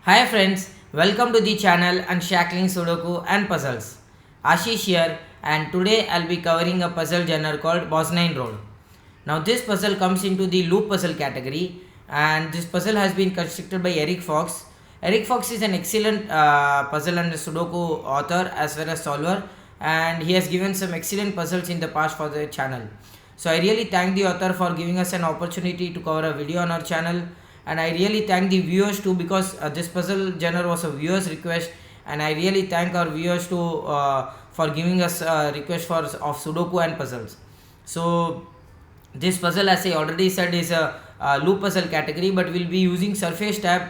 Hi friends, welcome to the channel Unshackling Sudoku and Puzzles. Ashish here, and today I'll be covering a puzzle genre called Bosnian Road. Now this puzzle comes into the loop puzzle category, and this puzzle has been constructed by Eric Fox. Eric Fox is an excellent puzzle and Sudoku author as well as solver, and he has given some excellent puzzles in the past for the channel. So I really thank the author for giving us an opportunity to cover a video on our channel, and I really thank the viewers too, because this puzzle genre was a viewers request, and I really thank our viewers too for giving us a request for of Sudoku and puzzles. So this puzzle, as I already said, is a loop puzzle category, but we'll be using surface tab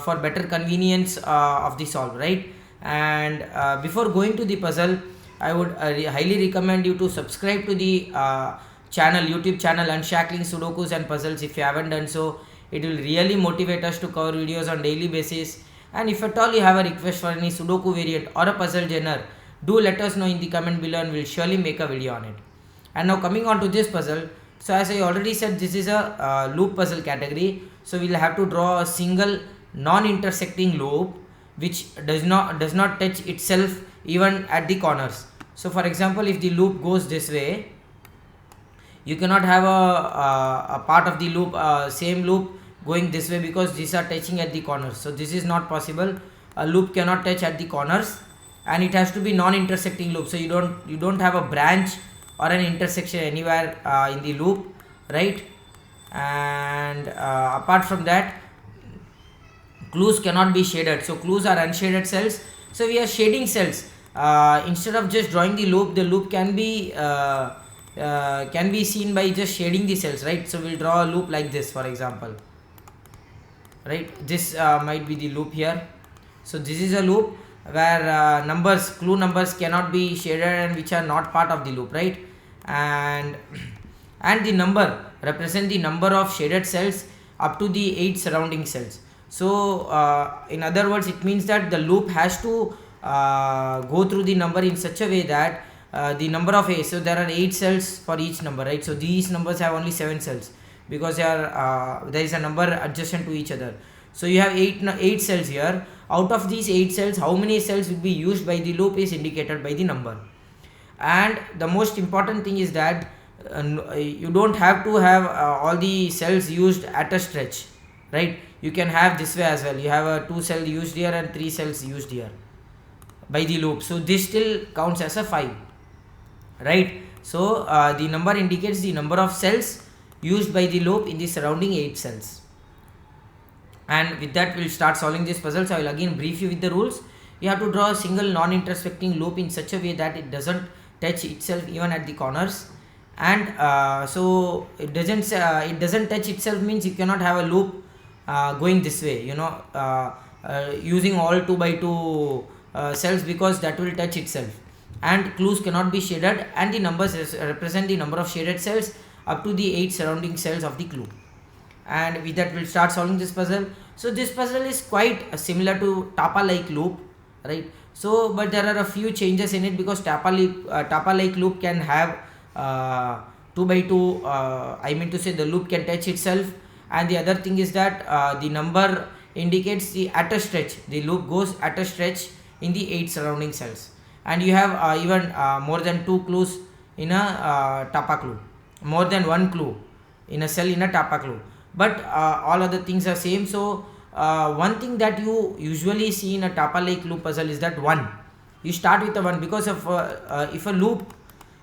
for better convenience of the solve, right? And before going to the puzzle, I would highly recommend you to subscribe to the YouTube channel Unshackling Sudokus and Puzzles if you haven't done so. It will really motivate us to cover videos on daily basis. And if at all you have a request for any Sudoku variant or a puzzle genre, do let us know in the comment below and we'll surely make a video on it. And now coming on to this puzzle, so as I already said, this is a loop puzzle category. So we'll have to draw a single non-intersecting loop which does not touch itself even at the corners. So for example, if the loop goes this way, you cannot have a part of the loop, same loop going this way, because these are touching at the corners. So this is not possible. A loop cannot touch at the corners, and it has to be non-intersecting loop. So you don't have a branch or an intersection anywhere in the loop, right? And apart from that, clues cannot be shaded. So clues are unshaded cells. So we are shading cells. Instead of just drawing the loop can be seen by just shading the cells, right? So we'll draw a loop like this, for example, right? This might be the loop here. So this is a loop where clue numbers cannot be shaded and which are not part of the loop, right? And the number represent the number of shaded cells up to the 8 surrounding cells. So in other words, it means that the loop has to go through the number in such a way that the number of A, so there are 8 cells for each number, right? So these numbers have only 7 cells because there is a number adjacent to each other. So you have 8 cells here. Out of these 8 cells, how many cells will be used by the loop is indicated by the number. And the most important thing is that you don't have to have all the cells used at a stretch, right? You can have this way as well. You have a 2 cell used here and 3 cells used here by the loop. So this still counts as a 5, right? So the number indicates the number of cells used by the loop in the surrounding 8 cells. And with that, we'll start solving this puzzle. So I will again brief you with the rules. You have to draw a single non-intersecting loop in such a way that it doesn't touch itself even at the corners. And so it doesn't touch itself means you cannot have a loop going this way, using all 2 by 2 cells, because that will touch itself. And clues cannot be shaded, and the numbers represent the number of shaded cells up to the 8 surrounding cells of the clue. And with that, we'll start solving this puzzle. So this puzzle is quite similar to Tapa-like loop, right? So but there are a few changes in it, because Tapa-like loop can have 2 by 2, I mean to say the loop can touch itself. And the other thing is that the number indicates the at a stretch, the loop goes at a stretch in the 8 surrounding cells. And you have even more than 2 clues in a Tapa clue, more than 1 clue in a cell in a Tapa clue, but all other things are same. So one thing that you usually see in a Tapa-like loop puzzle is that 1, you start with a 1, because of if a loop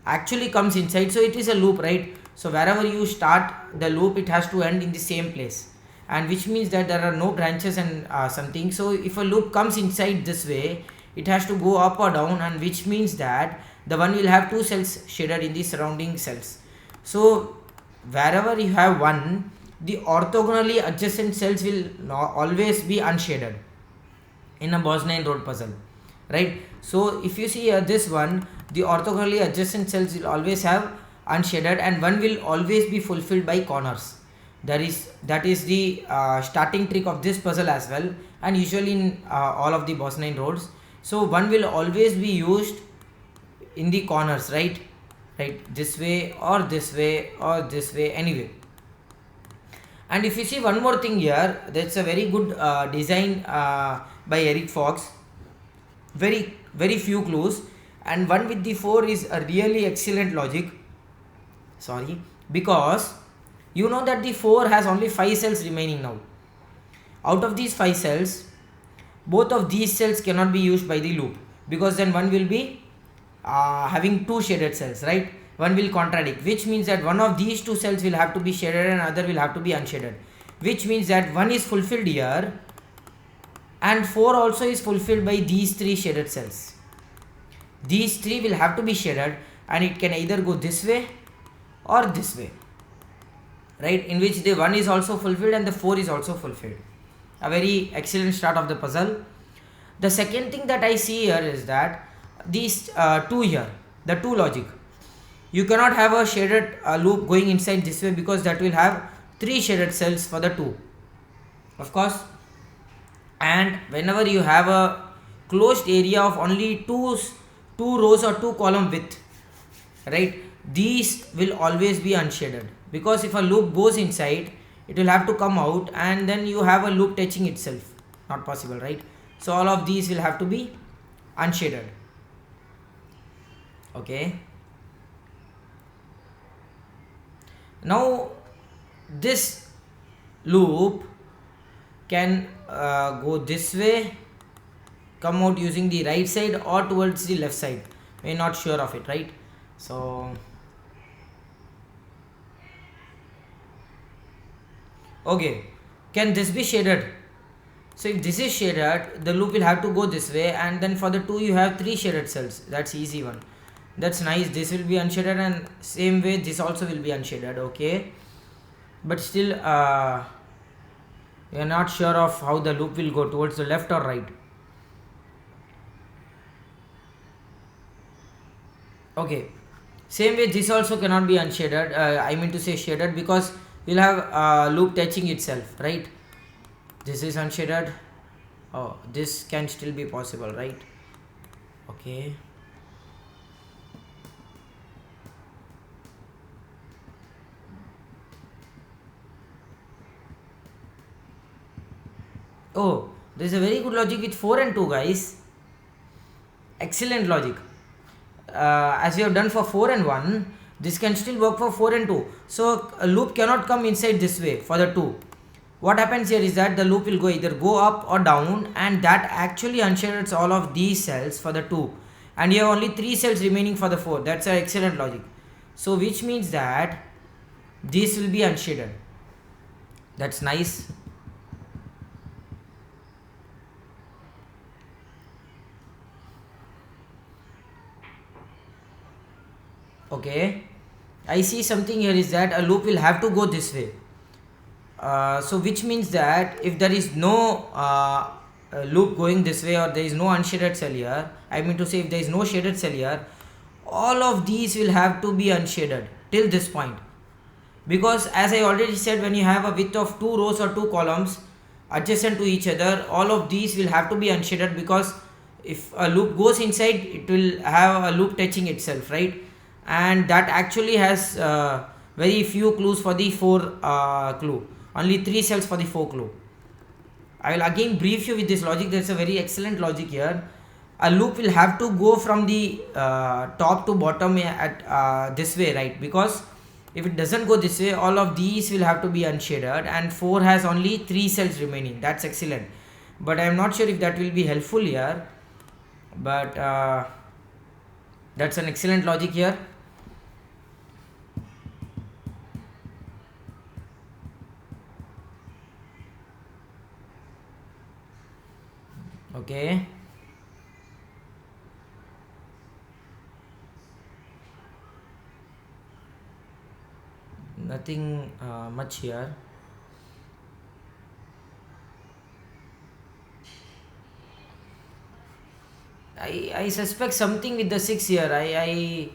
actually comes inside, so it is a loop, right? So wherever you start the loop, it has to end in the same place, and which means that there are no branches and something. So if a loop comes inside this way, it has to go up or down, and which means that the one will have 2 cells shaded in the surrounding cells. So wherever you have 1, the orthogonally adjacent cells will always be unshaded in a Bosnian Road puzzle, right? So if you see this one, the orthogonally adjacent cells will always have unshaded, and one will always be fulfilled by corners. That is the starting trick of this puzzle as well, and usually in all of the Bosnian Roads. So one will always be used in the corners, right, this way or this way or this way, anyway. And if you see one more thing here, that's a very good design by Eric Fox. Very few clues, and one with the 4 is a really excellent logic. Sorry, because you know that the 4 has only 5 cells remaining now. Out of these 5 cells, both of these cells cannot be used by the loop, because then one will be having two shaded cells, right? One will contradict, which means that one of these two cells will have to be shaded and other will have to be unshaded, which means that one is fulfilled here and 4 also is fulfilled by these 3 shaded cells. These 3 will have to be shaded, and it can either go this way or this way, right? In which the 1 is also fulfilled and the 4 is also fulfilled. A very excellent start of the puzzle. The second thing that I see here is that these 2 here, the 2 logic, you cannot have a shaded loop going inside this way, because that will have 3 shaded cells for the 2, of course. And whenever you have a closed area of only two rows or 2 column width, right, these will always be unshaded, because if a loop goes inside, it will have to come out and then you have a loop touching itself. Not possible, right? So all of these will have to be unshaded. Okay, now this loop can go this way, come out using the right side or towards the left side. We're not sure of it, right? So okay, can this be shaded? So if this is shaded, the loop will have to go this way, and then for the 2 you have 3 shaded cells. That's easy one. That's nice. This will be unshaded, and same way this also will be unshaded. Okay, but still we are not sure of how the loop will go, towards the left or right. Okay, same way this also cannot be unshaded, I mean to say shaded, because we'll have loop touching itself, right? This is unshaded. Oh, this can still be possible, right? Okay, oh, there is a very good logic with 4 and 2, guys. Excellent logic. As we have done for 4 and 1, this can still work for 4 and 2. So a loop cannot come inside this way for the 2. What happens here is that the loop will go either go up or down, and that actually unshades all of these cells for the 2, and you have only 3 cells remaining for the 4. That's an excellent logic. So which means that this will be unshaded. That's nice. Okay, I see something here is that a loop will have to go this way. So which means that if there is no loop going this way, or there is no unshaded cell here, I mean to say if there is no shaded cell here, all of these will have to be unshaded till this point, because as I already said, when you have a width of 2 rows or 2 columns adjacent to each other, all of these will have to be unshaded, because if a loop goes inside, it will have a loop touching itself, right? And that actually has very few clues for the 4 clue, only 3 cells for the 4 clue. I will again brief you with this logic. There's a very excellent logic here. A loop will have to go from the top to bottom at this way, right? Because if it doesn't go this way, all of these will have to be unshaded, and 4 has only 3 cells remaining. That's excellent, but I am not sure if that will be helpful here, but that's an excellent logic here. Okay, nothing much here. I suspect something with the 6 here. I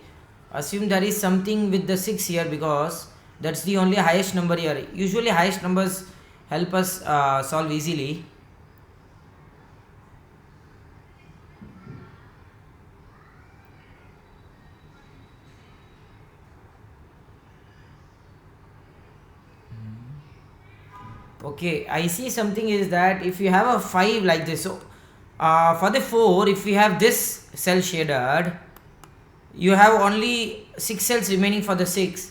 assume there is something with the 6 here, because that's the only highest number here. Usually highest numbers help us solve easily. Okay, I see something is that if you have a 5 like this, so for the 4, if we have this cell shaded, you have only 6 cells remaining for the 6,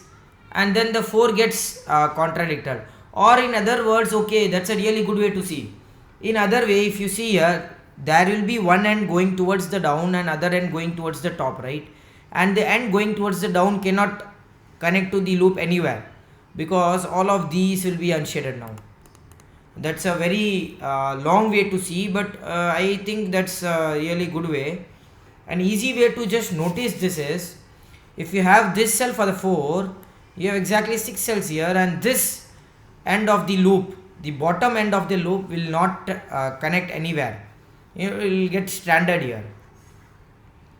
and then the 4 gets contradicted. Or in other words, okay, that's a really good way to see. In other way, if you see here, there will be one end going towards the down and other end going towards the top, right? And the end going towards the down cannot connect to the loop anywhere, because all of these will be unshaded now. That's a very long way to see, but I think that's a really good way. An easy way to just notice this is, if you have this cell for the 4, you have exactly 6 cells here, and this end of the loop, the bottom end of the loop, will not connect anywhere. It will get stranded here.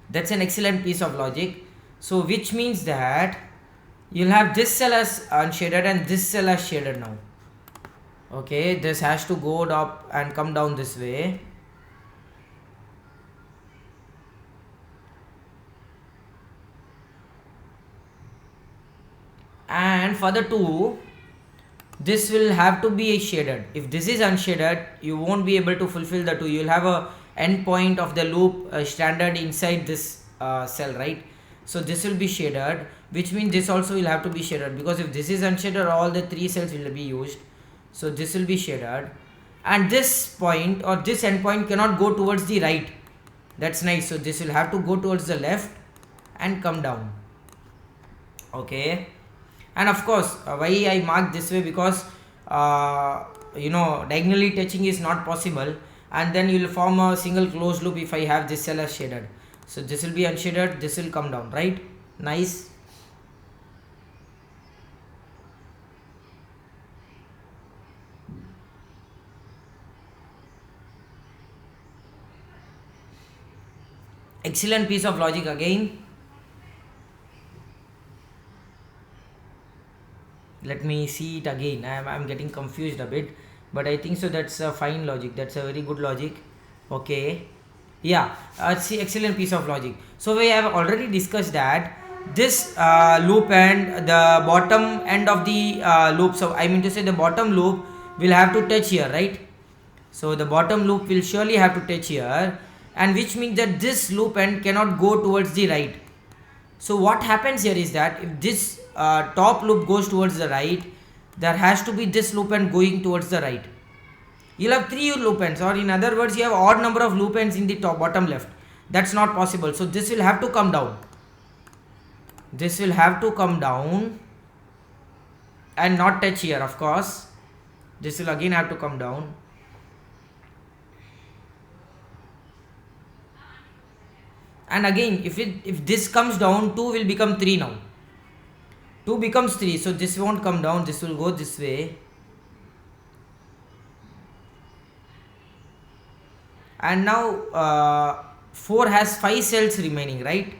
That's an excellent piece of logic. So which means that you'll have this cell as unshaded and this cell as shaded now. Okay, this has to go up and come down this way. And for the 2, this will have to be shaded. If this is unshaded, you won't be able to fulfill the 2. You will have a endpoint of the loop stranded inside this cell, right? So this will be shaded, which means this also will have to be shaded, because if this is unshaded, all the 3 cells will be used. So this will be shaded, and this point or this endpoint cannot go towards the right. That's nice. So this will have to go towards the left and come down. Okay. And of course, why I mark this way, because diagonally touching is not possible, and then you will form a single closed loop if I have this cell as shaded. So this will be unshaded, this will come down, right? Nice. Excellent piece of logic again. Let me see it again. I'm getting confused a bit, but I think so that's a fine logic. That's a very good logic. Okay, yeah, see, excellent piece of logic. So we have already discussed that this loop and the bottom end of the loop, so I mean to say the bottom loop will have to touch here, right? So the bottom loop will surely have to touch here, and which means that this loop end cannot go towards the right. So what happens here is that if this top loop goes towards the right, there has to be this loop end going towards the right. You'll have 3 loop ends, or in other words, you have odd number of loop ends in the top bottom left. That's not possible. So this will have to come down. This will have to come down and not touch here, of course. This will again have to come down. And again, if this comes down, 2 will become 3 now. 2 becomes 3, so this won't come down, this will go this way. And now 4 has 5 cells remaining, right?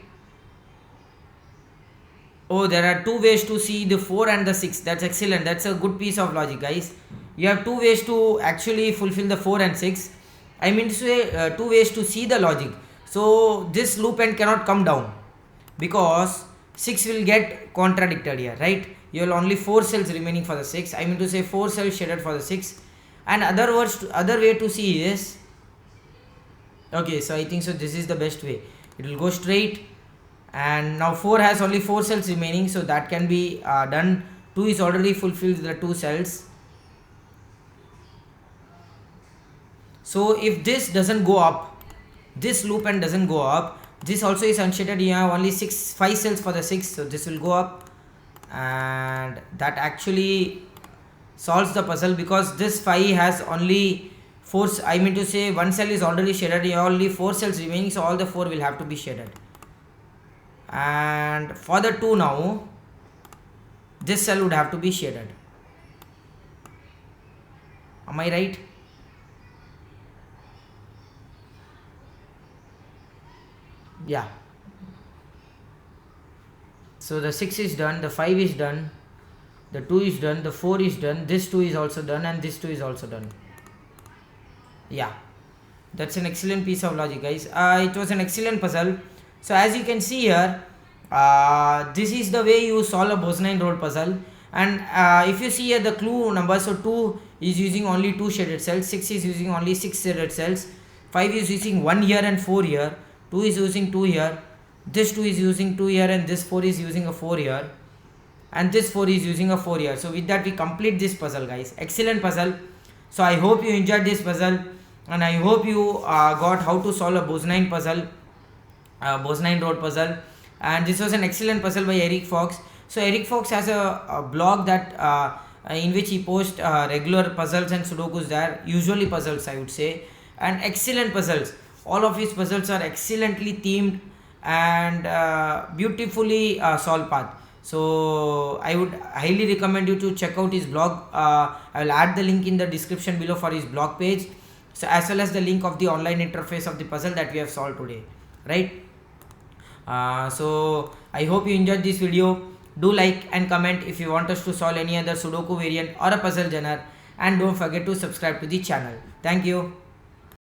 Oh, there are 2 ways to see the 4 and the 6. That's excellent. That's a good piece of logic, guys. You have 2 ways to actually fulfill the 4 and 6. I mean to say 2 ways to see the logic. So this loop end cannot come down, because 6 will get contradicted here, right? You will only 4 cells remaining for the 6. I mean to say 4 cells shaded for the 6. And other way to see is, okay, so I think so this is the best way. It will go straight, and now 4 has only 4 cells remaining, so that can be done. 2 is already fulfilled the 2 cells. So if this doesn't go up, this loop end doesn't go up, this also is unshaded. You have only 5 cells for the 6, so this will go up, and that actually solves the puzzle, because this 5 has only 4. I mean to say 1 cell is already shaded. You have only 4 cells remaining, so all the 4 will have to be shaded. And for the 2 now, this cell would have to be shaded. Am I right? Yeah. So the 6 is done, the 5 is done, the 2 is done, the 4 is done, this 2 is also done, and this 2 is also done. Yeah, that's an excellent piece of logic, guys. It was an excellent puzzle. So as you can see here, this is the way you solve a Bosnian Road puzzle. And if you see here the clue number, so 2 is using only 2 shaded cells, 6 is using only 6 shaded cells, 5 is using 1 here and 4 here, 2 is using 2 here, this 2 is using 2 here, and this 4 is using a 4 here, and this 4 is using a 4 here. So with that we complete this puzzle, guys. Excellent puzzle. So I hope you enjoyed this puzzle, and I hope you got how to solve a Bosnian puzzle, Bosnian Road puzzle. And this was an excellent puzzle by Eric Fox. So Eric Fox has a blog that in which he posts regular puzzles and Sudokus there, usually puzzles I would say, and excellent puzzles. All of his puzzles are excellently themed and beautifully solved path. So I would highly recommend you to check out his blog. I will add the link in the description below for his blog page, so as well as the link of the online interface of the puzzle that we have solved today, right? So I hope you enjoyed this video. Do like and comment if you want us to solve any other Sudoku variant or a puzzle genre, and don't forget to subscribe to the channel. Thank you.